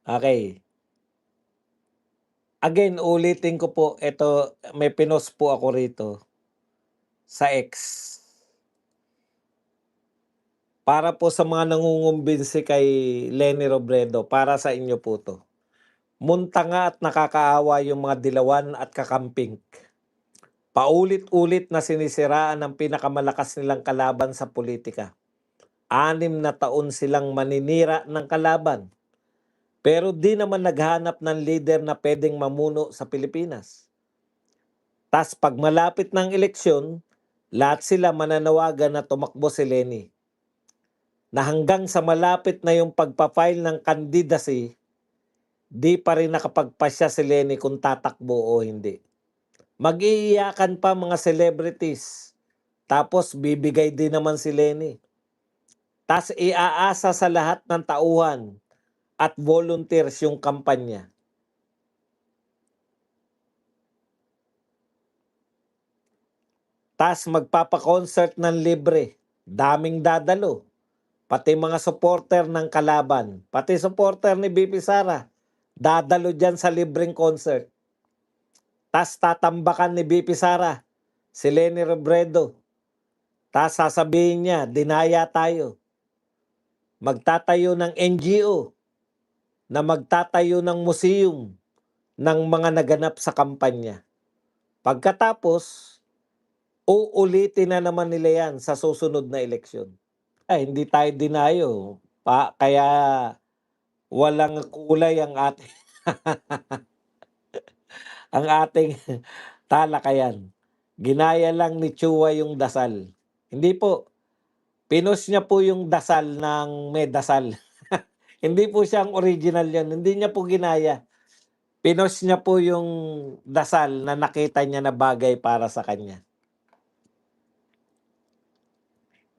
Okay. Again, ulitin ko po, ito may pinost po ako rito sa X. Para po sa mga nangungumbinsi kay Leni Robredo, para sa inyo po 'to. Munta nga at nakakaawa yung mga dilawan at kakamping. Paulit-ulit na sinisiraan ang pinakamalakas nilang kalaban sa politika. 6 na taon silang maninira ng kalaban, pero di naman naghanap ng leader na pwedeng mamuno sa Pilipinas. Tas 'pag malapit ng eleksyon, lahat sila mananawagan na tumakbo si Leni. Na hanggang sa malapit na yung pagpa-file ng candidacy, di pa rin nakapagpasya si Leni kung tatakbo o hindi. Mag-iiyakan pa mga celebrities, tapos bibigay din naman si Leni. Tas iaasa sa lahat ng tauhan at volunteers yung kampanya. Tas magpapa-concert ng libre, daming dadalo. Pati mga supporter ng kalaban, pati supporter ni BP Sara, dadalo dyan sa libreng concert. Tas tatambakan ni BP Sara, si Leni Robredo. Tas sasabihin niya, dinaya tayo. Magtatayo ng NGO na magtatayo ng museum ng mga naganap sa kampanya. Pagkatapos, uulitin na naman nila yan sa susunod na eleksyon. Ay, hindi tayo dinayo. Kaya walang kulay ang ating ang ating talakayan. Ginaya lang ni Chua yung dasal. Hindi po, pinost niya po yung dasal ng may dasal. Hindi po siya ang original yan, hindi niya po ginaya. Pinost niya po yung dasal na nakita niya na bagay para sa kanya.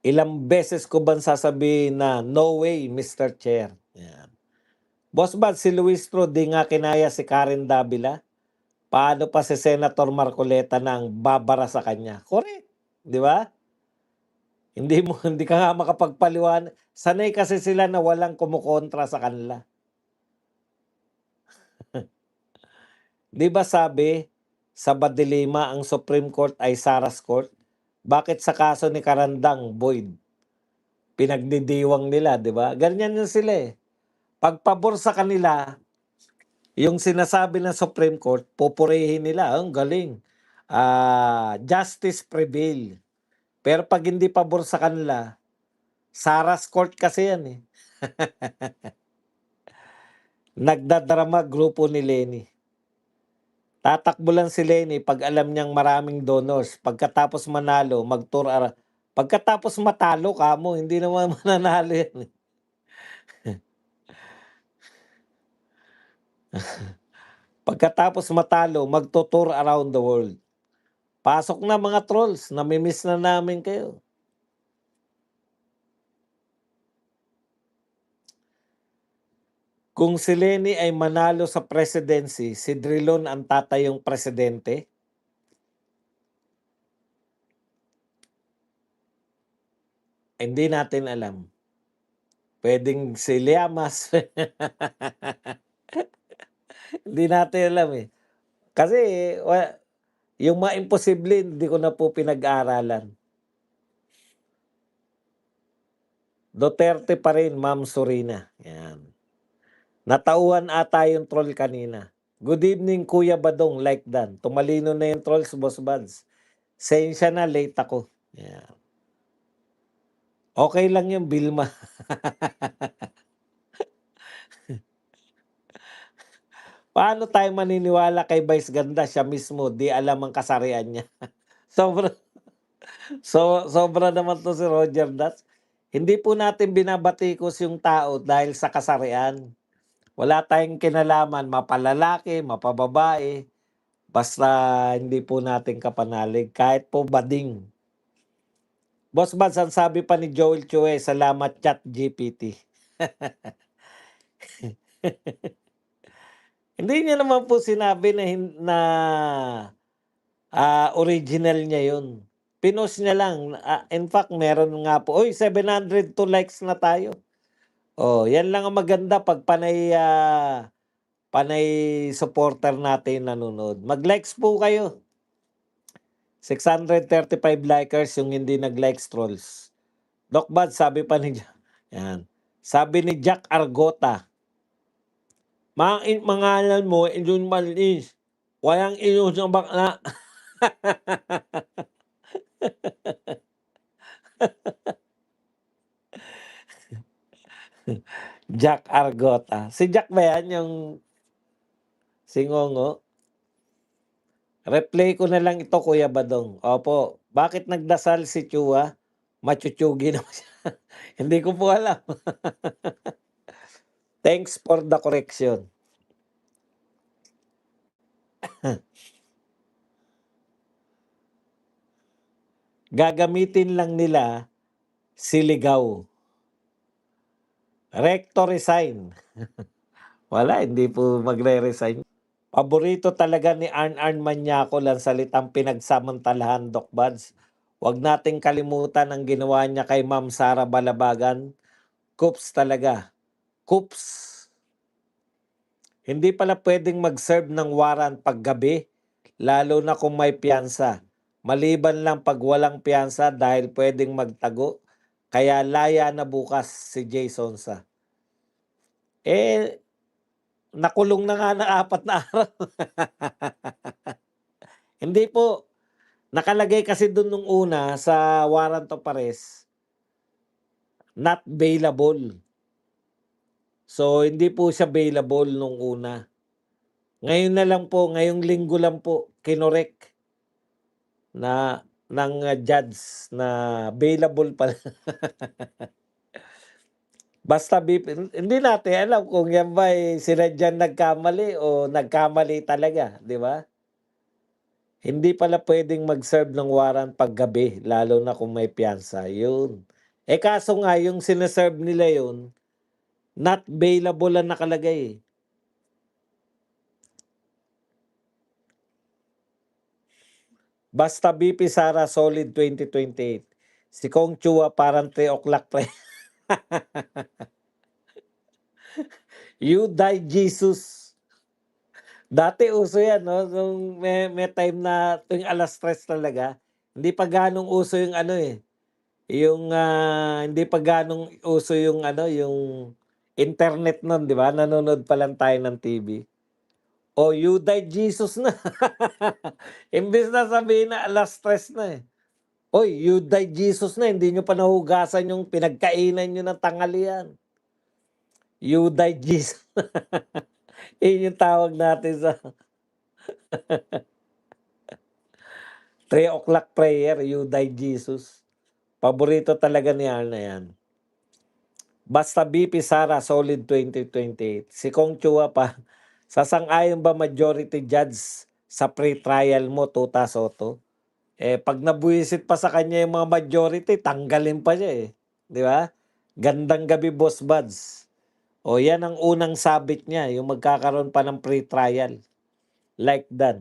Ilang beses ko bang sasabihin na, no way, Mr. Chair. Yan. Boss Bad, si Luis Tro, di nga kinaya si Karen Davila. Paano pa si Senator Marcoleta nang babara sa kanya? Correct. Di ba? Hindi ka nga makapagpaliwanag. Sanay kasi sila na walang kumukontra sa kanila. Di ba sabi, sa Badilima ang Supreme Court ay Sarah's Court? Bakit sa kaso ni Karandang, Boyd? Pinagdidiwang nila, di ba? Ganyan yun sila eh. Pagpabor sa kanila, yung sinasabi ng Supreme Court, pupurihin nila. Ang galing. Justice prevail. Pero pag hindi pabor sa kanila, Sarah's Court kasi yan eh. Nagdadrama grupo ni Leni. Tatakbo lang si Leni pag alam niyang maraming donors. Pagkatapos manalo, pagkatapos matalo ka mo, hindi naman mananalo yan. Pagkatapos matalo, magtutour around the world. Pasok na mga trolls, namimiss na namin kayo. Kung si Leni ay manalo sa presidency, si Drilon ang tatayong presidente? Hindi natin alam. Pwedeng si Llamas. Hindi natin alam eh. Kasi yung mga imposible, hindi ko na po pinag-aaralan. Duterte pa rin, Ma'am Sorina. Yan. Natauhan ata yung troll kanina. Good evening, Kuya Badong, like Dan. Tumalino na yung trolls, Boss Buds. Sensya na, late ako. Yan. Okay lang yung Vilma. Paano tayo maniniwala kay Vice Ganda? Siya mismo, di alam ang kasarian niya. Sobra, sobra naman to si Roger Dats. Hindi po natin binabatikos yung tao dahil sa kasarian. Wala tayong kinalaman, mapalalaki, mapababae. Basta hindi po natin kapanalig, kahit po bading. Boss Bads, ang sabi pa ni Joel Chue, salamat Chat GPT. Hindi niya naman po sinabi na original niya yun. Pinost niya lang. In fact, meron nga po, 702 likes na tayo. Oh, yan lang ang maganda 'pag panay supporter natin nanonood. Mag-likes po kayo. 635 likers yung hindi nag-likes, trolls. Doc Bad, sabi pa ni yan. Sabi ni Jack Argota, mangalan mo, indun malis. Walang inos ng bakla. Jack Argota. Si Jack ba yan, yung singongo? Replay ko na lang ito, Kuya Badong. Opo. Bakit nagdasal si Chua? Machuchugi naman siya. Hindi ko po alam. Thanks for the correction. Gagamitin lang nila siligaw. Rector resign. Wala, hindi po magre-resign. Paborito talaga ni Arn Maniaco lang salitang pinagsamantalahan, Doc Buds. Huwag nating kalimutan ang ginawa niya kay Ma'am Sara Balabagan. Coops talaga. Coops. Hindi pala pwedeng mag-serve ng warrant paggabi, lalo na kung may piyansa. Maliban lang pag walang piyansa dahil pwedeng magtago. Kaya laya na bukas si Jason sa. Nakulong na nga ng 4 na araw. Hindi po. Nakalagay kasi dun nung una sa warrant of arrest, not bailable. So, hindi po siya bailable nung una. Ngayon na lang po, ngayong linggo lang po, kinorek na ng judge na bailable pala. Basta hindi natin alam kung yan ba sinadyang nagkamali o nagkamali talaga, di ba? Hindi pala pwedeng mag-serve ng warrant paggabi, lalo na kung may piyansa. Yun. Kaso nga, yung sineserve nila yun, not bailable ang nakalagay. Basta BP Sara solid 2028. Si Kong Chua parang 3 o'clock pa. You die Jesus. Dati uso yan, no? Nung may time na tuwing 3:00 talaga, hindi pa ganong uso yung ano yung hindi pa ganong uso yung ano, yung internet nun, di ba? Nanonood pa lang tayo ng TV. Oh, you died Jesus na. Imbes na sabihin na 3:00 na Oy, you died Jesus na, hindi nyo pa nahugasan yung pinagkainan nyo ng tanghalian. You died Jesus. Yun yung tawag natin sa 3 o'clock prayer, you died Jesus. Paborito talaga ni Arna yan. Basta BP Sara, solid 2028. Si Kong Chua pa, sasang-ayon ba majority judge sa pre-trial mo, Tuta Soto? Pag nabuwisit pa sa kanya yung mga majority, tanggalin pa siya Di ba? Gandang gabi, Boss Buds. O yan ang unang sabit niya, yung magkakaroon pa ng pre-trial. Like that.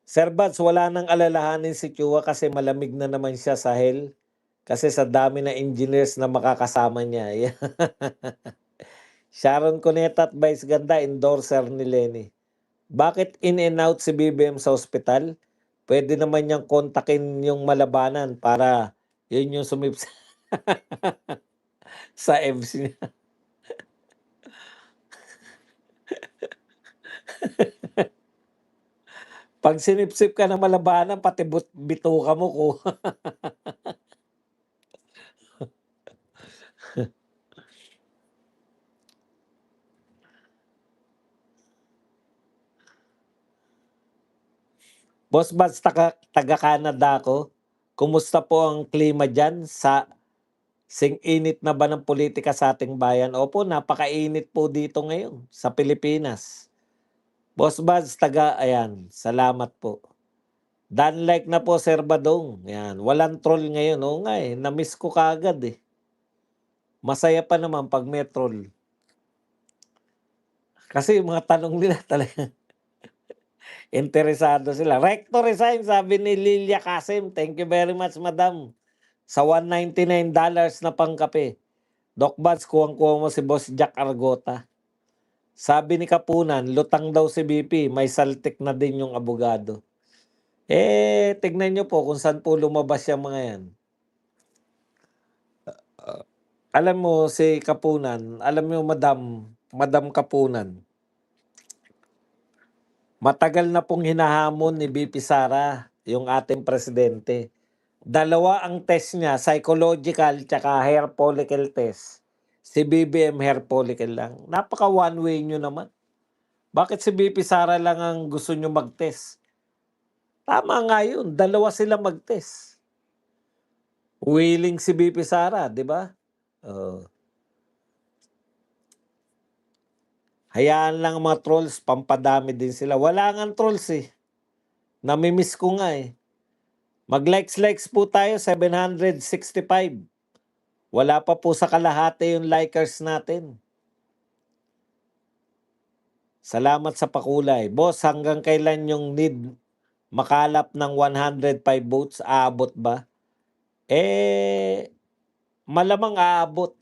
Sir Buds, wala nang alalahanin si Chua kasi malamig na naman siya sa hell. Kasi sa dami na engineers na makakasama niya. Sharon Cuneta at Vice Ganda, endorser ni Lenny. Bakit in and out si BBM sa ospital? Pwede naman niyang kontakin yung malabanan para yun yung sumips sa FC niya. Pag sinipsip ka ng malabanan, pati bituka mo ko. Boss Bats, taga-Canada ako. Kumusta po ang klima dyan? Sing-init na ba ng politika sa ating bayan? Opo, napakainit po dito ngayon sa Pilipinas. Boss Bats, ayan, salamat po. Dan like na po, Sir Badong. Yan, walang troll ngayon. Oo nga na-miss ko kaagad Masaya pa naman pag may troll. Kasi yung mga tanong nila talaga interesado sila. Rector resign, sabi ni Lilia Kasim. Thank you very much, madam. sa $199 na pangkape. Doc Bads, kuwang-kuha mo si Boss Jack Argota. Sabi ni Kapunan, lutang daw si BP, may saltik na din yung abogado. Tignan nyo po kung saan po lumabas yung mga yan. Alam mo si Kapunan, alam mo Madam Kapunan, matagal na pong hinahamon ni BP Sara yung ating presidente. Dalawa ang test niya, psychological tsaka hair follicle test. Si BBM hair follicle lang. Napaka one way nyo naman. Bakit si BP Sara lang ang gusto nyo mag-test? Tama nga yun, dalawa sila mag-test. Willing si BP Sara, di ba? Hayaan lang ang mga trolls, pampadami din sila. Wala nga trolls eh. Namimiss ko nga eh. Mag-likes po tayo, 765. Wala pa po sa kalahati yung likers natin. Salamat sa pakulay. Boss, hanggang kailan yung need makalap ng 105 votes? Aabot ba? Malamang aabot.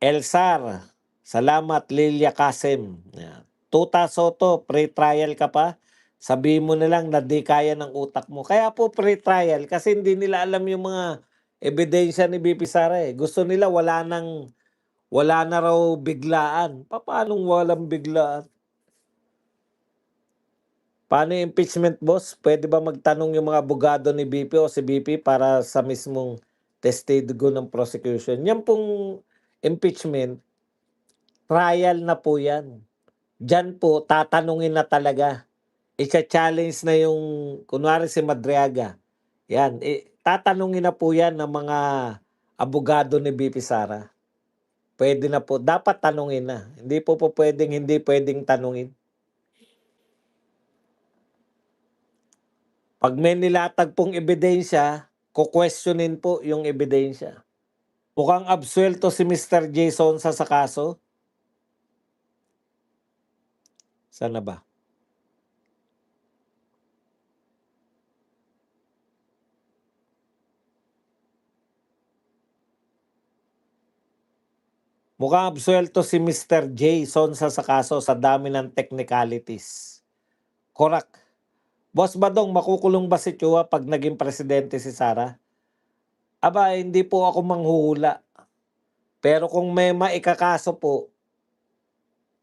Elsar, salamat Lilia Kasim. Tuta Soto, pre-trial ka pa? Sabihin mo na lang na di kaya ng utak mo. Kaya po pre-trial kasi hindi nila alam yung mga ebidensya ni BP Sara eh. Gusto nila wala na raw biglaan. Paano walang biglaan? Paano yung impeachment, boss? Pwede ba magtanong yung mga abogado ni BP o si BP para sa mismong testigo ng prosecution? Yan pong impeachment, trial na po yan. Diyan po, tatanungin na talaga. Icha-challenge na yung, kunwari si Madriaga. Yan, tatanungin na po yan ng mga abogado ni BP Sara. Pwede na po, dapat tanungin na. Hindi pwedeng tanungin. Pag may nilatag pong ebidensya, kukwestiyonin po yung ebidensya. Mukhang absuelto si Mr. Jason sa kaso. Sana ba? Mukhang absuelto si Mr. Jason sa kaso sa dami ng technicalities. Correct. Boss Badong, makukulong ba si Chua pag naging presidente si Sara? Aba, hindi po ako manghuhula. Pero kung may maikakaso po,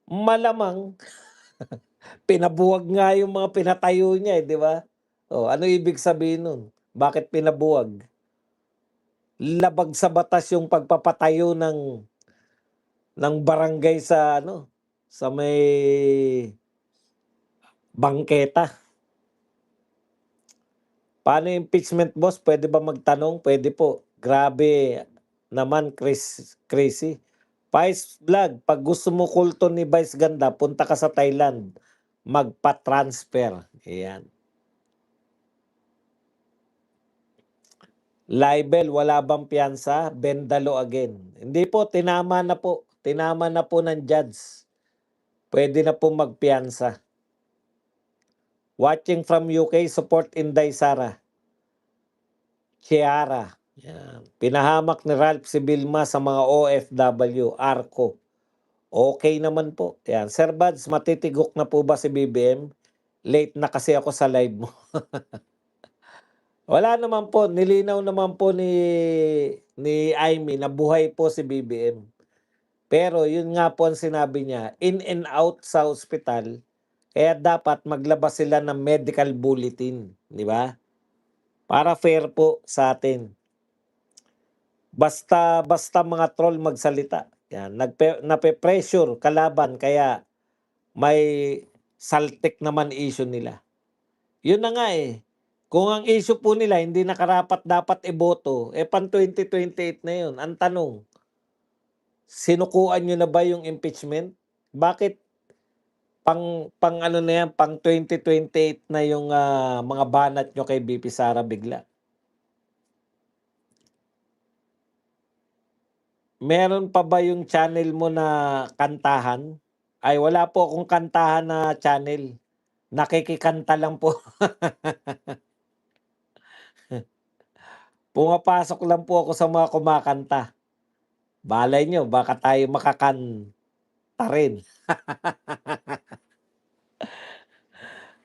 malamang pinabuwag nga yung mga pinatayo niya, di ba? Ano ibig sabihin nun? Bakit pinabuwag? Labag sa batas yung pagpapatayo ng barangay sa sa may bangketa. Paano impeachment, boss? Pwede ba magtanong? Pwede po. Grabe naman, crazy. Vice Vlog, pag gusto mo kulto ni Vice Ganda, punta ka sa Thailand. Magpa-transfer. Ayan. Libel, wala bang piyansa? Bendalo again. Hindi po, tinama na po. Tinama na po ng judge. Pwede na po magpiyansa. Watching from UK, support Inday Sara. Chiara. Yan. Pinahamak ni Ralph si Vilma sa mga OFW, ARCO. Okay naman po. Yan. Sir Bads, matitigok na po ba si BBM? Late na kasi ako sa live mo. Wala naman po. Nilinaw naman po ni Aimee na buhay po si BBM. Pero yun nga po ang sinabi niya, in and out sa ospital, kaya dapat maglabas sila ng medical bulletin. Di ba? Para fair po sa atin. Basta mga troll magsalita. Yan, nape-pressure kalaban kaya may saltik naman issue nila. Yun na nga eh. Kung ang issue po nila hindi nakarapat dapat iboto, pan 2028 na yun. Ang tanong, sinukuan nyo na ba yung impeachment? Bakit pang ano na yan, pang 2028 na yung mga banat nyo kay BP Sara bigla? Meron pa ba yung channel mo na kantahan? Ay, wala po akong kantahan na channel. Nakikikanta lang po. Pumapasok lang po ako sa mga kumakanta. Malay niyo baka tayo makakanta rin.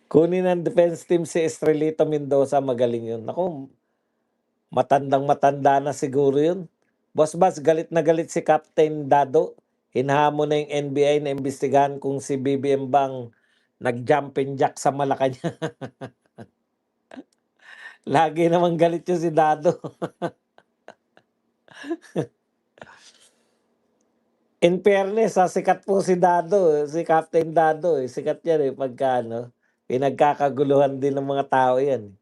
Kunin ng defense team si Estrelito Mendoza, magaling yun. Naku, matandang-matanda na siguro yun. Boss Bas, galit na galit si Captain Dado. Hinamon na yung NBI na imbestigahan kung si BBM bang nag-jumping jack sa Malacanang. Lagi namang galit yun si Dado. In fairness, sikat po si Dado, si Captain Dado, sikat yan pagka pinagkakaguluhan din ng mga tao yan.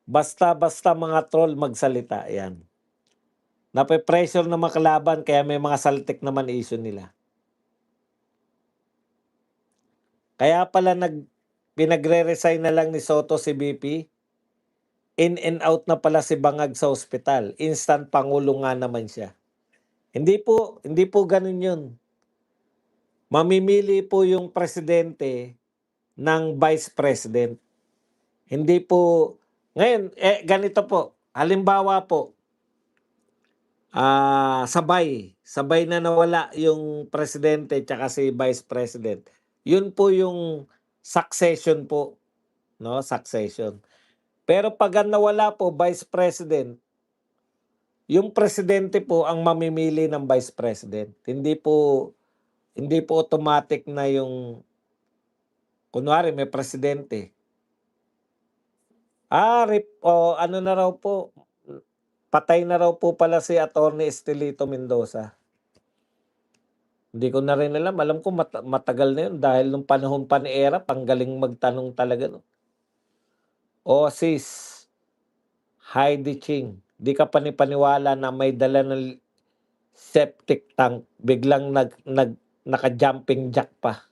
Basta-basta mga troll magsalita, yan. Nape-pressure na makalaban kaya may mga saltik naman issue nila. Kaya pala pinagre-resign na lang ni Soto si BP, in and out na pala si Bangag sa ospital. Instant pangulo nga naman siya. Hindi po ganun yun. Mamimili po yung presidente ng vice president. Hindi po, ngayon, ganito po, halimbawa po, sabay na nawala yung presidente tsaka si vice president. Yun po yung succession po, no? Succession. Pero pag nawala po vice president, yung presidente po ang mamimili ng vice president. Hindi po automatic na yung kunwari may presidente. Ano na raw po, patay na raw po pala si Attorney Estelito Mendoza. Hindi ko na rin alam. Alam ko matagal na yun dahil nung panahon pa ni Erap, ang galing magtanong talaga. No? Sis, Heidi Ching, di ka panipaniwala na may dala ng septic tank, biglang naka-jumping jack pa.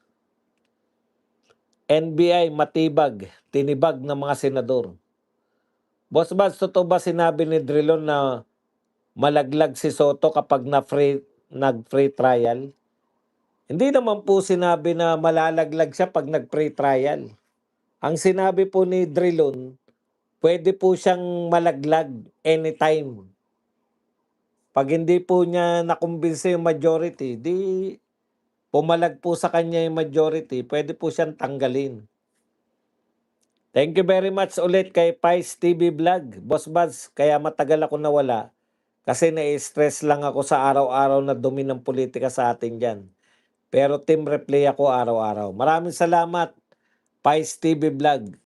NBI matibag, tinibag ng mga senador. Boss Bas, totoo ba sinabi ni Drilon na malaglag si Soto kapag nag-free trial? Hindi naman po sinabi na malalaglag siya pag nag-free trial. Ang sinabi po ni Drilon, pwede po siyang malaglag anytime. Pag hindi po niya nakumbinsi yung majority, di pumalag po sa kanya yung majority, pwede po siyang tanggalin. Thank you very much ulit kay Pies TV Vlog. Boss Baz, kaya matagal ako nawala kasi na-stress lang ako sa araw-araw na dumi ng politika sa atin dyan. Pero team replay ako araw-araw. Maraming salamat, Pies TV Vlog.